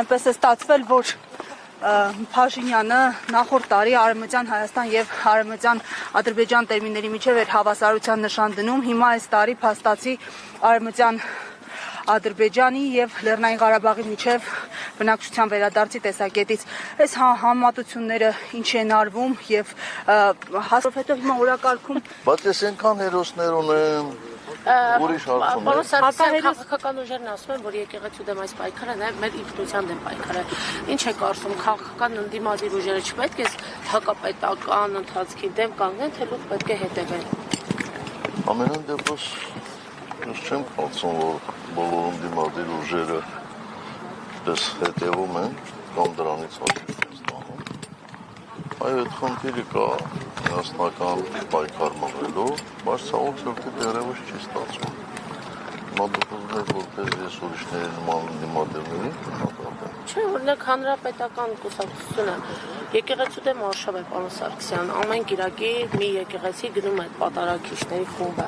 այնպես է ստացվել, որ Փաշինյանը նախորդ տարի Արևմտյան Հայաստան եւ Արևմտյան Ադրբեջան տերմինների միջև էր հավասարության նշան դնում, հիմա այս տարի փաստացի Արևմտյան Ադրբեջանի եւ Լեռնային Ղարաբաղի միջև բնակչության վերադարձի տեսակետից այս համեմատությունները ինչ են արվում եւ հասով հետո հիմա օրակարգում բայց ես այնքան հերոսներ ունեմ ուրիշ հարցում քաղաքական ուժերն ասում են, որ եկեղեցու դեմ այս պայքարը նաեւ մեր ինքնության դեմ պայքար է։ Ինչ է կարծում, քաղաքական ընդդիմադիր ուժերը չպետք է հակապետական ընթացքի դեմ կանգնեն, թե լուր պետք է հետևեն։ Ամենայն դեպս ես չեմ կարծում, որ բոլոր ընդդիմադիր ուժերը դες հետևում են կամ դրանից ակտիվ են ստանում։ Այո, այդ խնդիրը կա միասնական պայքար մղելու, բայց ցավոք սրտի դեռևս չի ստացվում։ Հիմա դուք ուզում եք, որպես ես ուրիշների նման ընդդիմադիրների նկատեմ։ Չէ, օրինակ հանրապետական կուսակցությունը եկեղեցու դեմ արշավ է, պարոն Սարգսյան, ամեն կիրակի մի եկեղեցի գնում է պատարագիչների խումբը։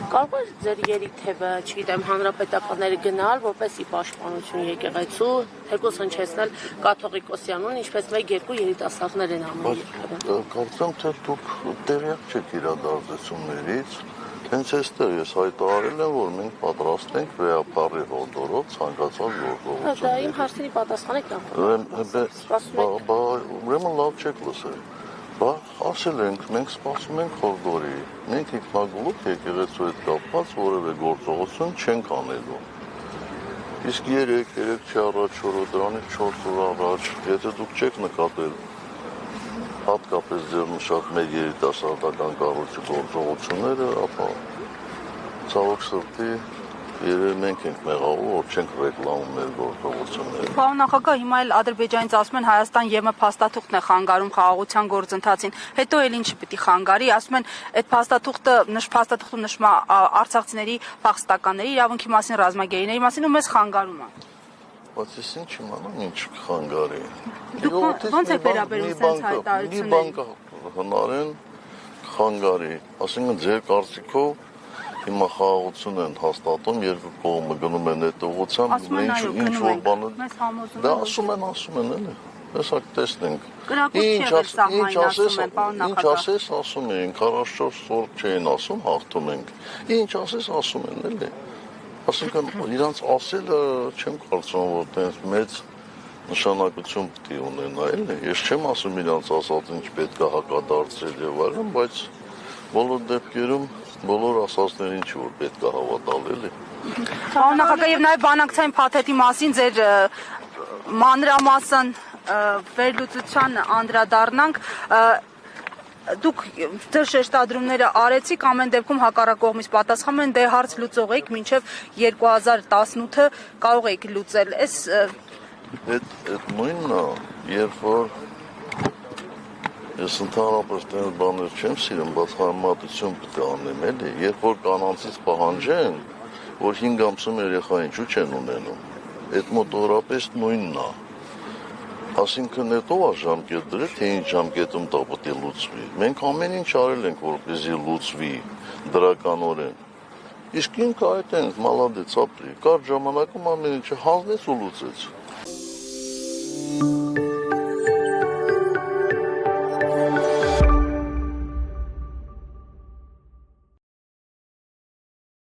Կարող է ձեր երիթևը, չգիտեմ, հանրապետականները գնալ, որպեսզի պաշտպանություն եկեղեցու, թեկուզ հնչեցնել կաթողիկոսյանուն, ինչպես 1-2 երիտասարդներ են անում երբևէ։ Կարծեմ, թե դուք տեղյակ չեք իրադարձություններից, հենց այստեղ ես հայտարարել եմ, որ մենք պատրաստ ենք վերապառի հորդորով ցանկացած գործողությունների։ Դա իմ հարցերի պատասխանեք նախ։ Ուրեմն լավ չեք լսել։ Բա ասել ենք, մենք սպասում ենք հորդորի, մենք ինքնագլուխ եկեղեցու հետ կապված որևէ գործողություն չենք անելու։ Իսկ 3 առաջ օրը դրանից 4 օր առաջ, եթե դուք չեք նկատել հատկապես ձեր մշակ մեր երիտասարդական կառույցի գործողությունները, ապա ցավոք սրտի երևի մենք ենք մեղավոր, որ չենք ռեկլամում մեր գործողությունները։ Պարոն նախագահ, հիմա էլ Ադրբեջանից ասում են Հայաստան ԵՄ փաստաթուղթն է խանգարում խաղաղության գործընթացին, հետո էլ ինչը պիտի խանգարի, ասում են այդ փաստաթուղթում նշվում է արցախցիների փախստականների իրավունքի մասին, ռազմագերիների մասին ու մեզ խանգարում է։ Բայց ես ինչ իմանամ, ինչ խանգարի։ Ոնց է վերաբերում սենց հայտարարություններին։ Մի բան հնարեն խանգարի, ասենք ձեր կարծիքով հիմա խաղաղություն են հաստատում, երկու կողմը գնում են այդ ուղղությամբ, ինչ որ բանը։ Դա ասում են էլի։ Տեսակ տեսնենք։ Ինչ ասես ասում են, 44 օր չէին ասում, հաղթում ենք։ Ինչ ասես ասում են էլի։ Այսինքն իրանց ասելը չեմ կարծում, որ տենց մեծ նշանակություն պետք է ունենա, էլի։ Ես չեմ ասում իրանց ասած ինչ պետք է հակադարձել եւ այլն, բայց բոլոր դեպքերում բոլոր ասածներին չի որ պետք է հավատալ, էլի։ Պարոն նախագահ, եւ նաեւ բանակցային փաթեթի մասին ձեր մանրամասն վերլուծության անդրադառնանք, դուք ձեր շեշտադրումները արեցիք, ամեն դեպքում հակառակ կողմից պատասխանում են, դե հարց լուծողեք, մինչև 2018-ը կարող եք լուծել։ Այդ նույնն է, երբ որ ես ընդհանրապես տենց բաներ չեմ սիրում, բայց համեմատություն պետք է անեմ, էլի, երբ որ կանանցից պահանջեն, որ 5 ամսում երեխա ինչու չեն ունենում, այդ մոտավորապես նույնն է։ Այսինքն այդ ով է ժամկետ դրել, թե ինչ ժամկետում դա պետք է լուծվի։ Մենք ամեն ինչ արել ենք, որպեսզի լուծվի դրականորեն։ Իսկ ինքը այդ են մալադեց ապրի, կար ժամանակում ամեն ինչը հանձնեց ու լուծեց։